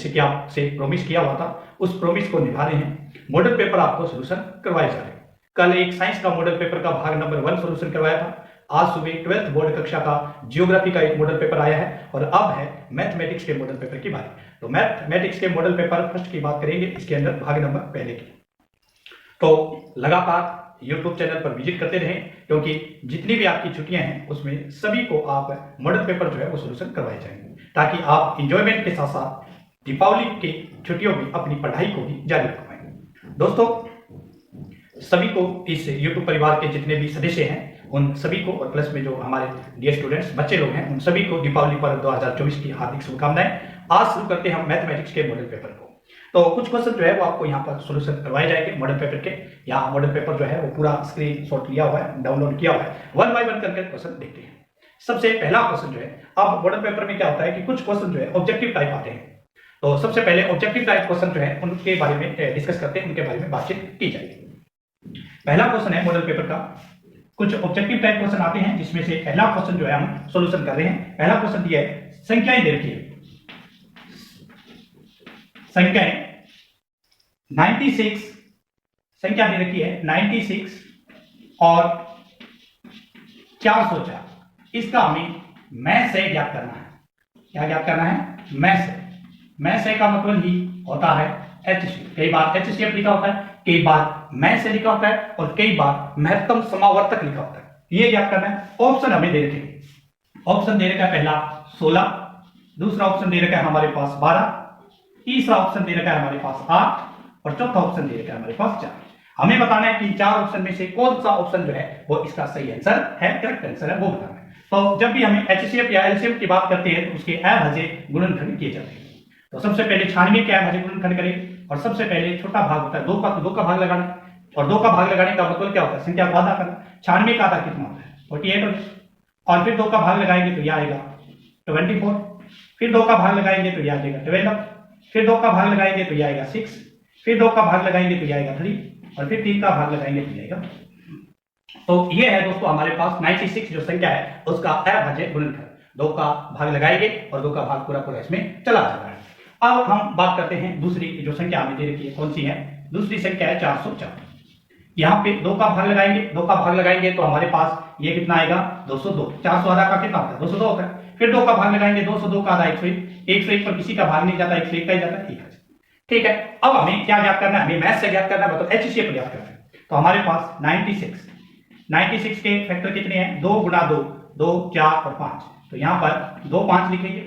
जैसे कि आपसे प्रॉमिस किया हुआ था, उस प्रॉमिस को निभा रहे हैं। मॉडल पेपर आपको सोल्यूशन करवाए जा रहे हैं। कल एक साइंस का मॉडल पेपर का भाग नंबर 1 सोल्यूशन करवाया था। आज सुबह 12th बोर्ड कक्षा का जियोग्राफी का एक मॉडल पेपर आया है और अब है मैथमेटिक्स के मॉडल पेपर की बारी। तो मैथमेटिक्स के मॉडल पेपर फर्स्ट की बात करेंगे, इसके अंदर भाग नंबर पहले की। तो लगातार YouTube चैनल पर विजिट करते रहें, क्योंकि जितनी भी आपकी छुट्टियां हैं उसमें सभी को आप मॉडल पेपर जो है वो सोल्यूशन करवाए जाएंगे, ताकि आप इंजॉयमेंट के साथ साथ दीपावली की छुट्टियों में अपनी पढ़ाई को भी जारी रख पाएंगे। दोस्तों, सभी को, इस YouTube परिवार के जितने भी सदस्य हैं उन सभी को, और प्लस में जो हमारे डियर स्टूडेंट्स बच्चे लोग हैं, उन सभी को दीपावली पर्व 2024 की हार्दिक शुभकामनाएं। आज शुरू करते हैं हम मैथमेटिक्स के मॉडल पेपर को। तो कुछ क्वेश्चन जो है वो आपको यहाँ पर सोल्यूशन करवाए जाएंगे मॉडल पेपर के। यहाँ मॉडल पेपर जो है वो पूरा स्क्रीन शॉट लिया हुआ है, डाउनलोड किया हुआ है। 1 बाय 1 करके क्वेश्चन देखते हैं। सबसे पहला क्वेश्चन जो है, अब मॉडल पेपर में क्या होता है कि कुछ क्वेश्चन जो है ऑब्जेक्टिव टाइप आते हैं। तो सबसे पहले ऑब्जेक्टिव टाइप क्वेश्चन जो है उनके बारे में डिस्कस करते हैं, उनके बारे में बातचीत की जाएगी। पहला क्वेश्चन है मॉडल पेपर का, कुछ ऑब्जेक्टिव टाइप क्वेश्चन आते हैं, जिसमें से पहला क्वेश्चन जो है हम सॉल्यूशन कर रहे हैं। पहला क्वेश्चन दिया है, संख्याएं दे रखी है, संख्याएं 96, संख्या दे रखी है 96 और 404। इसका हमें मैथ से ज्ञात करना है। क्या ज्ञात करना है? मैथ से। मैथ से का मतलब ही होता है HCF। कई बार HCF लिखा होता है, कई बार मैथ से लिखा होता है और कई बार महत्तम समावर्तक लिखा होता है। ये ज्ञात करना है। ऑप्शन हमें दे रखे हैं। ऑप्शन दे रखा है पहला 16, दूसरा ऑप्शन दे रखा है हमारे पास 12, तीसरा ऑप्शन दे रखा है हमारे पास 8 और चौथा ऑप्शन दे रखा है हमारे पास 4। हमें बताना है कि 4 ऑप्शन में से कौन सा ऑप्शन जो है वो इसका सही आंसर है, करेक्ट आंसर है, वो बताना है। तो जब भी हमें HCF या LCM की बात करते हैं तो उसके अभाज्य गुणनखंड किए जाते हैं। तो सबसे पहले 96 के अभाज्य गुणनखंड करें, और सबसे पहले छोटा भाग होता है 2 का भाग लगाना, और 2 का भाग लगाने का मतलब क्या होता है? संख्या को आधा करना। 96 का आधा कितना होता है? 48, और फिर 2 का भाग लगाएंगे तो यह आएगा 24, फिर 2 का भाग लगाएंगे तो यह आएगा 12, फिर 2 का भाग लगाएंगे तो यह आएगा 6, फिर 2 का भाग लगाएंगे तो यह आएगा 3, और फिर 3 का भाग लगाएंगे तो यह आएगा। तो ये है दोस्तों हमारे पास 96 जो संख्या है उसका अभाज्य गुणनखंड। 2 का भाग लगाएंगे और 2 का भाग पूरा पूरा इसमें चला जाता है। अब हम बात करते हैं दूसरी जो संख्या हमें दे रखी है, कौन सी है? दूसरी संख्या है 404। यहाँ पे 2 का भाग लगाएंगे, 2 का भाग लगाएंगे तो हमारे पास ये कितना आएगा? 202। 400 आधा का कितना होता है? 202 होता है। फिर 2 का भाग लगाएंगे, 202 का आधा 101, 101 पर किसी का भाग नहीं जाता, 101 का ही जाता है। ठीक है। अब हमें क्या ज्ञात करना है? हमें मैथ से ज्ञात करना है, मतलब HCF ज्ञात करना है। तो हमारे पास 96 के फैक्टर कितने हैं? 2 गुना 2, 2, 4 और 5। तो यहाँ पर 2 5 लिखेंगे,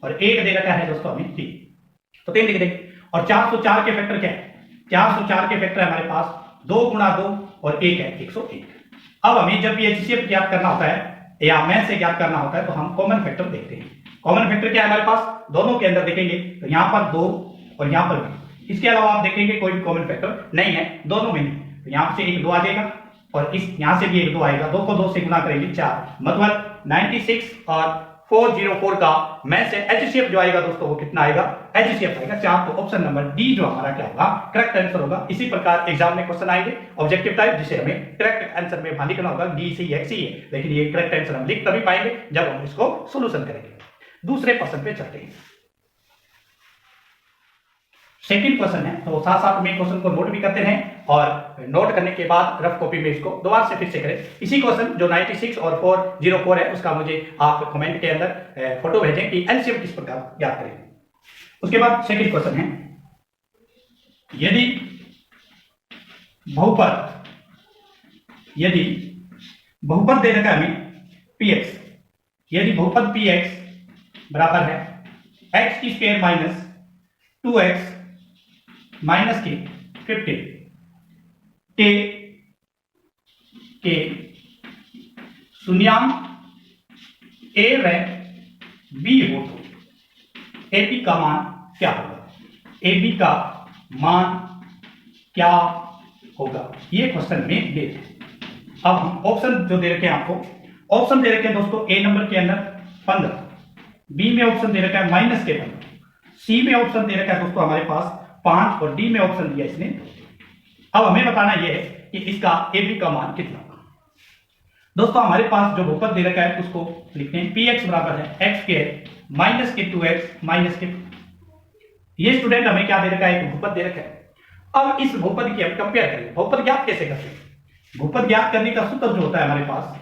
और 1 दे रखा है दोस्तों हमें 3, तो 3 लिख देंगे। और 404 के फैक्टर क्या है? 404 के फैक्टर हमारे पास 2 गुना 2 और 1 है 101। अब हमें जब भी HCF ज्ञात करना होता है या मैथ से ज्ञात करना होता है तो हम कॉमन फैक्टर देखते हैं। कॉमन फैक्टर क्या है हमारे पास? दोनों के अंदर देखेंगे तो यहाँ पर 2 और यहाँ पर भी। इसके अलावा आप देखेंगे कोई भी कॉमन फैक्टर नहीं है दोनों में। तो यहाँ से एक 2 आ जाएगा और इस यहाँ से भी एक 2 आएगा। 2 को 2 से गुना करेंगे 4, मतलब 96 और 404 का मैथ से HCF जो आएगा दोस्तों वो कितना आएगा? HCF आएगा 4। तो ऑप्शन नंबर डी जो हमारा क्या होगा? करेक्ट आंसर होगा। इसी प्रकार एग्जाम में क्वेश्चन आएंगे ऑब्जेक्टिव टाइप, जिसे हमें करेक्ट आंसर में बाहर लिखना होगा डी सी एक्स ही है, लेकिन ये करेक्ट आंसर हम लिख तभी पाएंगे जब हम इसको सोल्यूशन करेंगे। दूसरे क्वेश्चन पे चलते हैं। सेकंड क्वेश्चन है, तो साथ साथ में क्वेश्चन को नोट भी करते रहें, और नोट करने के बाद रफ कॉपी में इसको दोबारा से फिर से करें। इसी क्वेश्चन जो 96 और 404 है उसका मुझे आप कमेंट के अंदर फोटो भेजें कि एलसीएम किस प्रकार याद करें। उसके बाद सेकंड क्वेश्चन है, यदि बहुपद दे रखा है हमें px, यदि बहुपद px बराबर है x की स्क्वायर माइनस 2x माइनस के 50 के शून्यांक a व b हो तो ab का मान क्या होगा? ab का मान क्या होगा? ये क्वेश्चन में दे। अब हम ऑप्शन जो दे रखे हैं आपको, ऑप्शन दे रखे हैं दोस्तों ए नंबर के अंदर 15, बी में ऑप्शन दे रखा है माइनस के 15, सी में ऑप्शन दे रखा है दोस्तों हमारे पास 5 और डी में ऑप्शन दिया इसने। अब हमें बताना यह है कि इसका ए बी का मान कितना होगा। दोस्तों हमारे पास जो बहुपद दे रखा है उसको लिखते हैं px बराबर है x स्क्वायर माइनस के 2x माइनस के ये स्टूडेंट हमें क्या दे रखा है, एक बहुपद दे रखा है। अब इस बहुपद की हम कंपेयर करें, बहुपद ज्ञात कैसे करते हैं। बहुपद ज्ञात करने का सूत्र जो होता है हमारे पास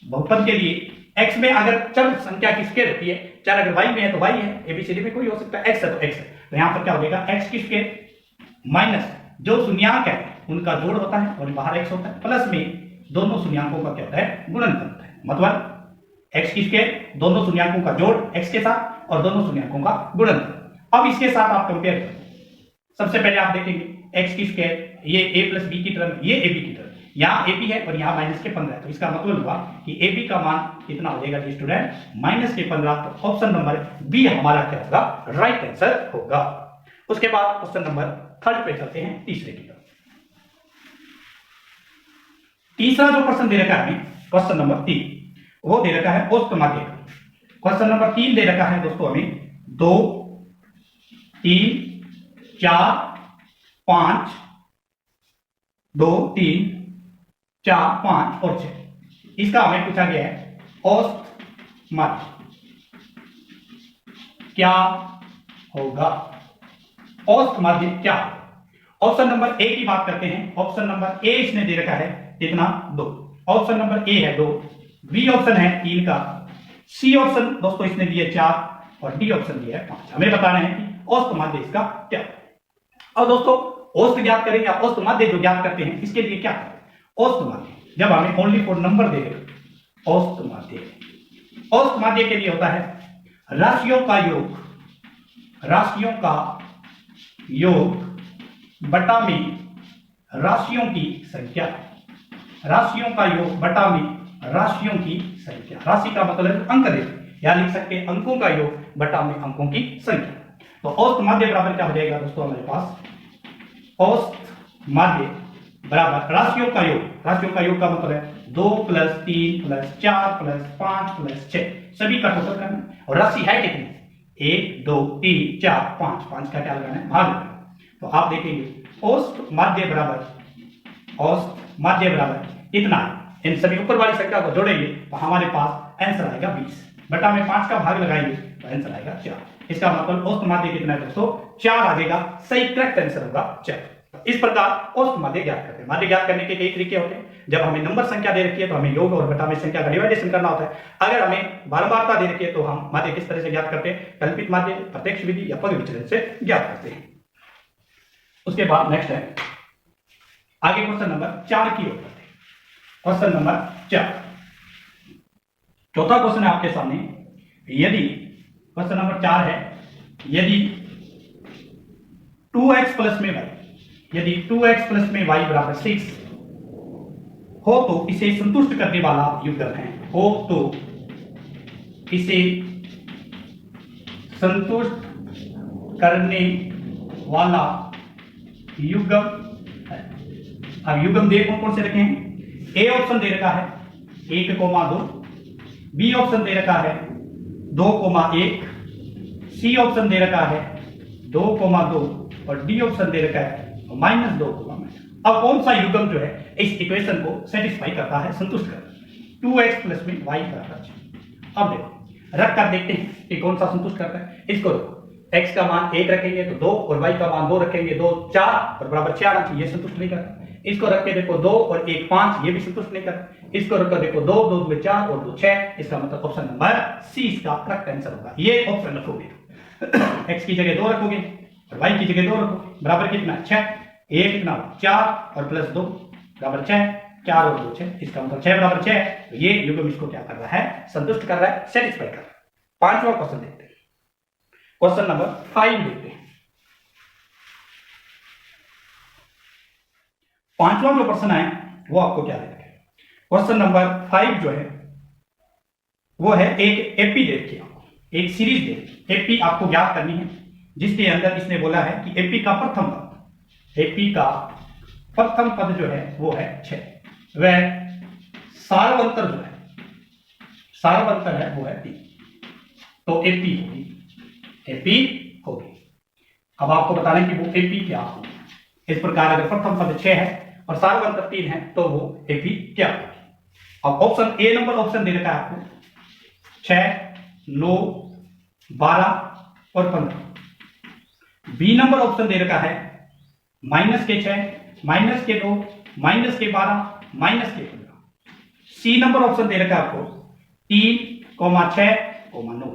बहुपद के लिए, x में अगर चर संख्या की स्क्वायर होती है, चाहे अगर y में है तो y है, एबीसीडी में कोई हो सकता है, x है तो x है, तो यहां पर क्या हो जाएगा x की स्क्वायर माइनस जो शून्यांक है उनका जोड़ होता है और बाहर x होता है, प्लस में दोनों शून्याङ्कों का क्या होता है, गुणनफल होता है। मतलब x की स्क्वायर दोनों शून्याङ्कों का जोड़ x के साथ और दोनों शून्याङ्कों का गुणनफल। अब इसके साथ आप कंपेयर करें, सबसे पहले आप देखेंगे x की स्क्वायर, ये a प्लस बी की टर्म, ये ab की टर्म, यहाँ ab है और यहाँ माइनस के 15 है, तो इसका मतलब हुआ कि ab का मान कितना हो जाएगा स्टूडेंट, माइनस के 15। तो ऑप्शन नंबर बी हमारा क्या होगा, राइट आंसर होगा। उसके बाद क्वेश्चन नंबर थर्ड पे चलते हैं, तीसरे की तरफ। तीसरा जो प्रश्न दे रखा है हमें, क्वेश्चन नंबर 3, वो दे रखा है औसत माध्य का। क्वेश्चन नंबर 3 दे रखा है दोस्तों हमें 2, 3, 4, 5, 2, 3, 4, 5 और 6। इसका हमें पूछा गया है औसत माध्य क्या होगा, औसत माध्य क्या होगा। ऑप्शन नंबर ए की बात करते हैं। ऑप्शन नंबर ए इसने दे रखा है कितना, 2। ऑप्शन नंबर ए है 2, बी ऑप्शन है 3 का, सी ऑप्शन दोस्तों इसने दिया 4 और डी ऑप्शन दिया है 5। हमें बताना है कि औसत माध्य इसका क्या है। और दोस्तों औसत ज्ञात करेंगे, औसत माध्य जो ज्ञात करते हैं इसके लिए क्या करें, औसत माध्य जब हमें ओनली फॉर नंबर दे देगा, औसत माध्य, औसत माध्य के लिए होता है राशियों का योग, राशियों का योग बटा में राशियों की संख्या, राशियों का योग बटा में राशियों की संख्या। राशि का मतलब अंक देते, या लिख सकते हैं अंकों का योग बटा में अंकों की संख्या। तो औसत माध्य बराबर क्या हो जाएगा दोस्तों हमारे पास, औसत माध्य बराबर राशियों का योग, राशियों का योग का मतलब है 2 प्लस 3 प्लस 4 प्लस 5 प्लस 6, सभी का टोटल करना। और राशि है कितनी, 1 2 3 4 5, 5 का क्या लगाना है, भाग लगाना। तो आप देखेंगे औसत माध्य बराबर, औसत माध्य बराबर इतना है। इन सभी ऊपर वाली संख्या को जोड़ेंगे तो हमारे पास आंसर आएगा 20, बटा में 5 का भाग लगाएंगे तो आंसर आएगा 4। इसका मतलब औसत माध्य कितना है दोस्तों, 4 आ जाएगा, सही करेक्ट आंसर होगा 4। इस प्रकार औसत माध्य ज्ञात करते हैं। माध्य ज्ञात करने के कई तरीके होते हैं। जब हमें नंबर संख्या दे रखी है तो हमें योग और बटा में संख्या का डिवाइडेशन करना होता है। अगर हमें बारंबारता दे रखी है तो हम माध्य किस तरह से ज्ञात करते हैं, कल्पित माध्य, प्रत्यक्ष विधि या पग विचलन से ज्ञात करते हैं। उसके बाद नेक्स्ट है आगे क्वेश्चन नंबर 4 की ओर करते हैं। क्वेश्चन नंबर 4, चौथा क्वेश्चन है आपके सामने। यदि क्वेश्चन नंबर 4 है, यदि 2x प्लस में y, यदि 2x प्लस में y बराबर 6 हो तो इसे संतुष्ट करने वाला युग्म है, हो तो इसे संतुष्ट करने वाला युग्म है। अब युग्म दे कौन से रखे हैं, ए ऑप्शन दे रखा है 1,2, बी ऑप्शन दे रखा है 2,1, सी ऑप्शन दे रखा है 2,2 और डी ऑप्शन दे रखा है -2,। अब कौन सा युग्म जो है इस इक्वेशन को सेटिस्फाई करता है, संतुष्ट करता है, 2x प्लस में y बराबर 6। अब देखो रख कर देखते हैं कि कौन सा संतुष्ट करता है। इसको देखो, x का मान 1 रखेंगे तो 2 और y का मान 2 रखेंगे, 2 4 और बराबर 4 आना चाहिए, ये संतुष्ट नहीं करता। इसको रख के देखो 2 और 1 5, ये भी संतुष्ट नहीं करता। इसको रख कर देखो 2 2 2 4 और 2 6, इसका मतलब ऑप्शन नंबर सी इसका करेक्ट आंसर होगा। ये ऑप्शन रखोगे, x की जगह 2 रखोगे और y की जगह 2 रखोगे, बराबर कितना 6, 1 कितना 4 और प्लस 2 बराबर 6, 4 और 2 6, इसका मतलब 6 बराबर 6। तो ये युग्म इसको क्या कर रहा है, संतुष्ट कर रहा है, सेटिस्फाई कर रहा है। पांचवा क्वेश्चन देखते हैं, क्वेश्चन नंबर 5 देखते हैं। पांचवा जो प्रश्न है वो आपको क्या दे रखा है, क्वेश्चन नंबर 5 जो है वो है एक एपी दे रखी है, एक सीरीज दे रखी है। एपी आपको ज्ञात करनी है, जिसके अंदर इसने बोला है कि एपी का प्रथम पद, एपी का प्रथम पद जो है वो है 6, वह सारवंतर जो है, सारवंतर है वो है 3, तो एपी होगी, एपी होगी। अब आपको बताना है कि वो एपी क्या होगी। इस प्रकार अगर प्रथम पद 6 है और सारवंतर 3 है तो वो एपी क्या होगी। अब ऑप्शन ए नंबर ऑप्शन दे रखा है आपको 6, 9, 12 और 15। बी नंबर ऑप्शन दे रखा है माइनस के 6, माइनस के 2, माइनस के 12, माइनस के 15। सी नंबर ऑप्शन दे रखा है आपको 3, 6, 9।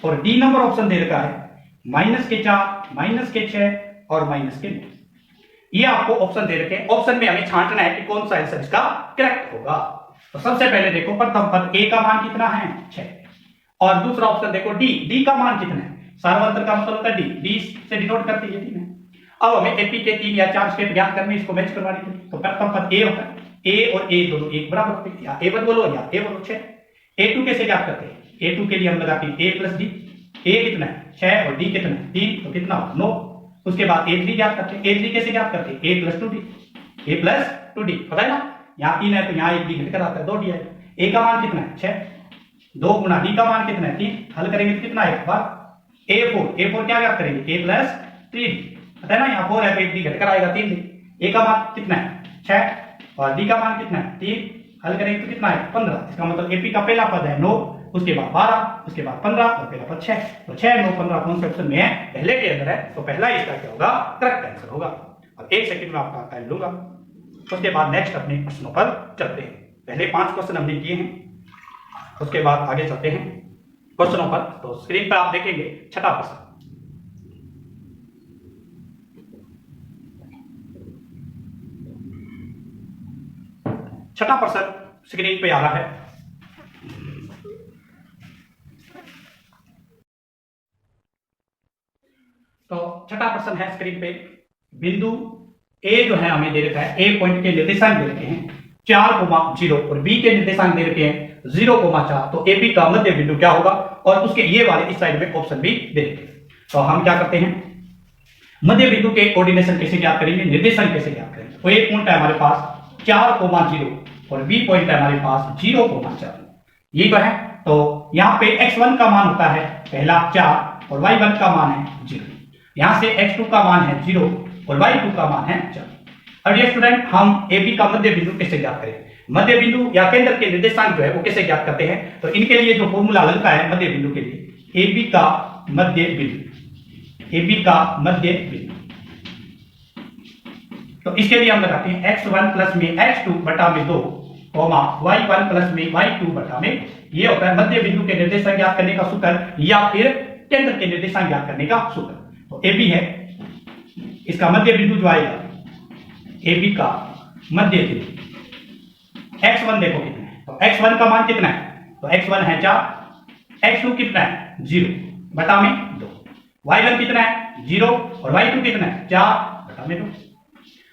और डी नंबर ऑप्शन दे रखा है माइनस के 4, माइनस के 6 और माइनस के 9। ये आपको ऑप्शन दे रखे हैं। ऑप्शन में हमें छांटना है कि कौन सा आंसर इसका करेक्ट होगा। तो सबसे पहले देखो प्रथम पद ए का मान कितना है 6, और दूसरा ऑप्शन देखो डी का मान कितना है। सार्वंतर का मतलब होता है डी से डिनोट करते हैं 3 है। अब हमें एपी के 3 या 4 स्टेप ज्ञात करने, इसको मैच करवाने के लिए। तो प्रथम पद ए होता है, ए और ए दोनों एक बराबर होते हैं, या ए1 बोलो या ए बोलो 6। ए2 कैसे ज्ञात करते हैं? ए2 के लिए हम लगाते हैं ए प्लस डी। ए कितना है 6 और डी कितना है 3, तो कितना 9। उसके बाद ए3 ज्ञात करते हैं। ए3 कैसे ज्ञात करते हैं? ए प्लस 2डी, ए प्लस 2डी पता है ना। यहाँ 3 है तो यहाँ 1 डी घटकर आता है 2डी है। ए का मान कितना है 6, 2 गुना डी का मान कितना है 3, हल करेंगे तो कितना है एक बार ए4 क्या ज्ञात करेंगे ए प्लस 3डी पता है ना। यहाँ 4 है तो 1 डी घटकर आएगा 3 डी। ए का मान कितना है 6 और डी का मान कितना है 3, हल करेंगे तो कितना है 15। इसका मतलब एपी का पहला पद है 9, उसके बाद 12, उसके बाद 15 और पहला पद 6। तो 6, 9, 15 कौन से ऑप्शन में है? पहले के अंदर है, तो पहला इसका क्या होगा? करेक्ट आंसर होगा। और 1 सेकंड में आपका टाइम लूंगा। उसके बाद नेक्स्ट अपने प्रश्नों पर चलते हैं। पहले 5 क्वेश्चन हमने किए हैं, उसके बाद आगे चलते हैं क्वेश्चनों पर। तो स्क्रीन पर आप देखेंगे छठा प्रश्न। छठा प्रश्न स्क्रीन पे आ रहा है। तो छठा प्रश्न है स्क्रीन पे। बिंदु ए जो है हमें दे रखा है, ए पॉइंट के निर्देशांक दे रखे हैं 4,0 और बी के निर्देशांक दे रखे हैं 0,4। तो एपी का मध्य बिंदु क्या होगा? और उसके ये वाले इस साइड में ऑप्शन भी दे रखे हैं। तो हम क्या करते हैं, मध्य बिंदु के कोऑर्डिनेशन कैसे ज्ञात करेंगे, निर्देशांक कैसे ज्ञात करेंगे। तो एक पॉइंट है हमारे पास 4,0 और बी पॉइंट है हमारे पास 0,4। ये तो है। तो यहाँ पे x1 का मान होता है पहला 4 और y1 का मान है 0। यहां से x2 का मान है 0 और y2 का मान है 4। अब ये स्टूडेंट हम AB का मध्य बिंदु कैसे ज्ञात करें? मध्य बिंदु या केंद्र के निर्देशांक जो है वो कैसे ज्ञात करते हैं? तो इनके लिए जो फॉर्मूला लगता है मध्य बिंदु के लिए, AB का मध्य बिंदु, AB का मध्य बिंदु। तो इसके लिए हम लगाते हैं x1 प्लस में x2 बटा में 2, y1 प्लस में y2 बटा में। ये होता है मध्य बिंदु के निर्देशांक ज्ञात करने का सूत्र, या फिर केंद्र के निर्देशांक ज्ञात करने का सूत्र। तो AB है, इसका मध्य बिंदु जो आएगा AB का मध्य बिंदु। x1 देखो कितना है, तो x1 का मान कितना है? तो x1 है 4, x2 कितना है 0 बटा में 2, y1 कितना है 0 और y2 कितना है 4 बटा में 2।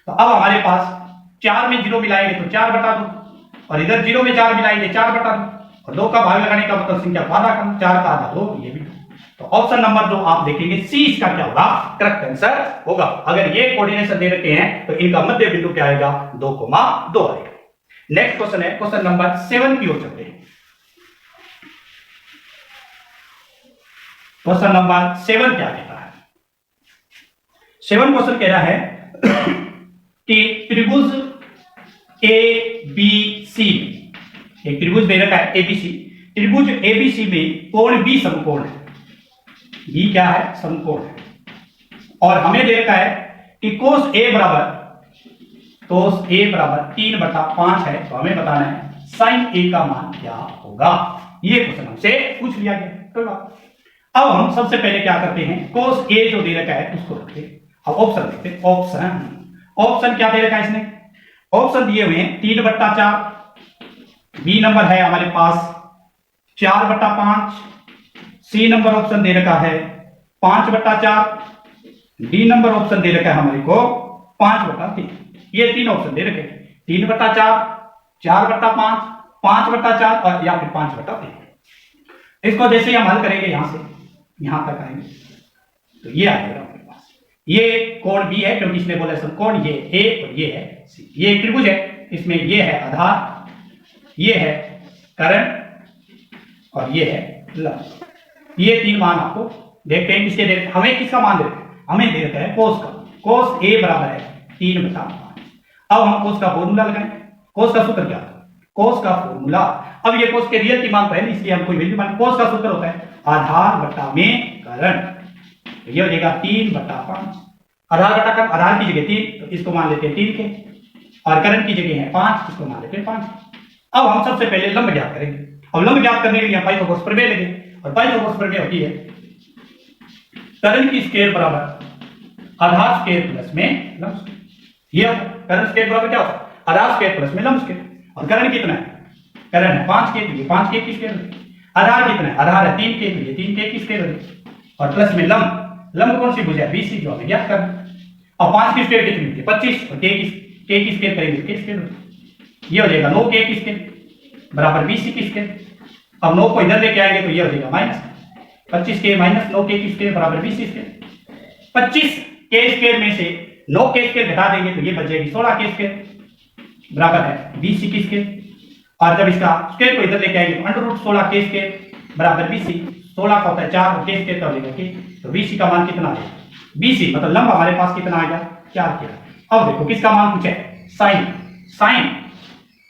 तो अब हमारे पास 4 में 0 मिलाएंगे तो 4 बटा 2, और इधर 0 में 4 मिलाएंगे 4 बटा 2, और 2 का भाग लगाने का मतलब संख्या को आधा करना, 4 का आधा 2, ये भी 2। तो ऑप्शन नंबर जो आप देखेंगे सी इसका क्या होगा? करेक्ट आंसर होगा। अगर ये कोऑर्डिनेशन दे रखे हैं तो इनका मध्य बिंदु क्या आएगा? 2,2 आएगा। नेक्स्ट क्वेश्चन है क्वेश्चन नंबर 7 की ओर चलते हैं। क्वेश्चन नंबर 7 क्या कहता है? 7 क्वेश्चन कह रहा है कि त्रिभुज ABC, एक त्रिभुज दे रखा है ABC, त्रिभुज ABC में कोण B समकोण है। B क्या है? समकोण है। और हमें दे रखा है कि कोस A बराबर 3/5 है। तो हमें बताना है साइन A का मान क्या होगा। ये क्वेश्चन हमसे पूछ लिया गया, कोई बात। अब हम सबसे पहले क्या करते हैं, कोस A जो दे रखा है उसको रखते हैं। अब ऑप्शन देखते हैं। ऑप्शन क्या दे रखा है इसने? ऑप्शन दिए हुए हैं 3/4, बी नंबर है हमारे पास 4/5, सी नंबर ऑप्शन दे रखा है 5/4, डी नंबर ऑप्शन दे रखा है हमारे को 5/3। ये 3 ऑप्शन दे रखे हैं, 3/4, 4/5, 5/4 और या फिर 5/3। इसको जैसे ही हम हल करेंगे यहां से यहां तक आएंगे तो ये आएगा हमारे पास। ये कोण बी है क्योंकि इसने बोला समकोण, ये ए और ये है सी। ये त्रिभुज है, इसमें ये है आधार, ये है कर्ण और ये है लंब। ये 3 मान आपको देखते हैं किसके दे रहे हैं। हमें किसका मान दे रहे हैं? हमें दे रखा है कोस का। कोस ए बराबर है 3/5। अब हम कोस का फॉर्मूला लगाएं। कोस का सूत्र क्या है? कोस का फॉर्मूला, अब ये कोस के रियल की मान है इसलिए हम कोई वैल्यू मान। कोस का सूत्र होता है आधार बटा में कर्ण। तो ये हो जाएगा 3/5। आधार बटा करण, आधार की जगह 3 तो इसको मान लेते हैं 3 के, और करण की जगह है 5 इसको मान लेते हैं 5। अब हम सबसे पहले लंब ज्ञात करेंगे। अब लंब ज्ञात करने के लिए पाइथागोरस प्रमेय लेंगे, और पाइथागोरस प्रमेय होती है करण की स्क्वायर बराबर आधार स्क्वायर प्लस में लंब स्क्वायर। ये करण स्क्वायर बराबर क्या होता है? आधार स्क्वायर प्लस में लंब स्क्वायर। और करण कितना है? करण है 5 के, तो ये 5 के की स्क्वायर। आधार कितना है? आधार है 3 के, तो ये 3 के की स्क्वायर। और प्लस में लंब, लंब कौन सी भुजा? BC, जो हमें ज्ञात करना। और 5 की स्क्वायर कितनी होती है? 25, और के की स्क्वायर करेंगे के स्क्वायर। ये हो जाएगा 9 के की स्क्वायर बराबर 20 की स्क्वायर। अब 9 को इधर लेके आएंगे तो ये हो जाएगा माइनस 25 के माइनस 9 के की स्क्वायर बराबर 20 स्क्वायर। 25 के स्क्वायर में से 9 के स्क्वायर घटा देंगे तो ये बच जाएगी 16 के स्क्वायर बराबर है 20 की स्क्वायर। और जब इसका स्क्वायर को इधर लेके आएंगे तो अंडर रूट 16 के स्क्वायर बराबर 20। 16 का होता है 4 और के स्क्वायर का हो जाएगा के, तो 20 का मान कितना आ जाएगा? 20 मतलब लंब हमारे पास कितना आएगा? 4 के। अब देखो किसका मान पूछा है? साइन।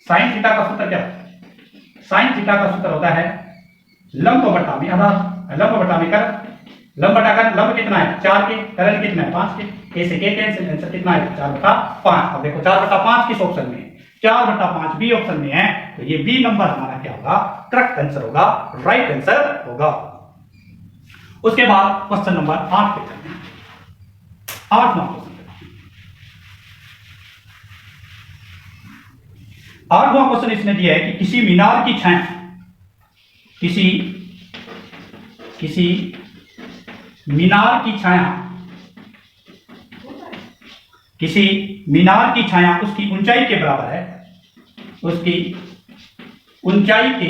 साइन थीटा का सूत्र क्या है? साइन थीटा का सूत्र होता है लंब बटा में आधार, लंब बटा में करण। लंब बटा करण, लंब कितना है? 4 के, करण कितना है? 5 के। ए से के कैंसिल, आंसर कितना है? 4/5। अब देखो 4/5 किस ऑप्शन में है? 4/5 बी ऑप्शन में है, तो ये बी नंबर हमारा क्या होगा? करेक्ट आंसर होगा, राइट आंसर होगा। उसके बाद क्वेश्चन नंबर 8 पे चलते हैं। 8वां क्वेश्चन, 8वां क्वेश्चन इसने दिया है कि किसी मीनार की छाया, किसी मीनार की छाया, किसी मीनार की छाया उसकी ऊंचाई के बराबर है, उसकी ऊंचाई के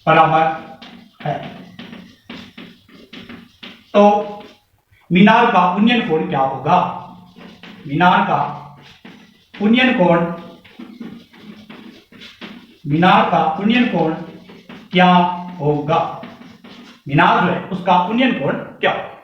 बराबर है, तो मीनार का उन्नयन कोण क्या होगा? मीनार का उन्नयन कोण, मीनार का उन्नयन कोण क्या होगा? मीनार जो है उसका उन्नयन कोण क्या होगा?